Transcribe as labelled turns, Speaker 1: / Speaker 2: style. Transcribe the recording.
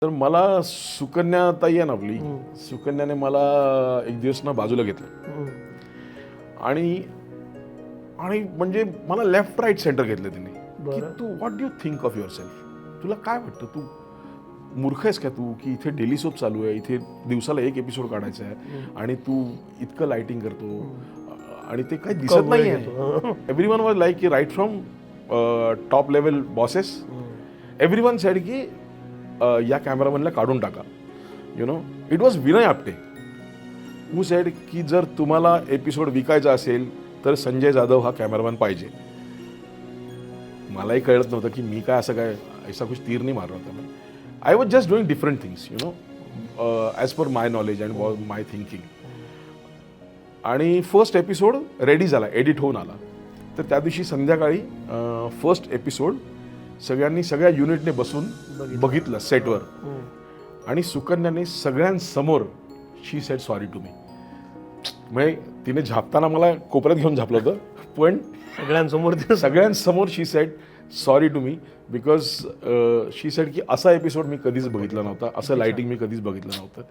Speaker 1: तर मला सुकन्या ताई आहे ना आपली, सुकन्याने मला एक दिवस ना बाजूला घेतलं आणि आणि म्हणजे मला लेफ्ट राईट सेंटर घेतलं तिने की तू what do you think of yourself, तुला काय वाटतं, तू मूर्ख आहेस का तू, की इथे डेली सोप चालू आहे, इथे दिवसाला एक एपिसोड काढायचा आहे आणि तू इतकं लाइटिंग करतो आणि ते काही दिसत नाही आहे. एव्हरीवन वॉज लाईक की right from top level bosses everyone said की या कॅमेरामॅनला काढून टाका. You know, it was Vinay Apte who said की जर तुम्हाला एपिसोड विकायचा असेल तर संजय जाधव हा कॅमेरामॅन पाहिजे. मलाही कळत नव्हतं की मी काय असं काय ऐसा कुछ तीर नाही मारला होता. I was just doing different things you know as per my knowledge and my thinking. आणि फर्स्ट एपिसोड रेडी झाला, एडिट होऊन आला. तर त्या दिवशी संध्याकाळी फर्स्ट एपिसोड सगळ्यांनी सगळ्या युनिटने बसून बघितलं सेटवर आणि सुकन्याने सगळ्यांसमोर शी सेड सॉरी टू मी. म्हणजे तिने झापताना मला कोपऱ्यात घेऊन झापलं होतं, पण सगळ्यांसमोर she said sorry to me because she said की असा एपिसोड मी कधीच बघितला नव्हता, असं लाइटिंग मी कधीच बघितलं नव्हतं.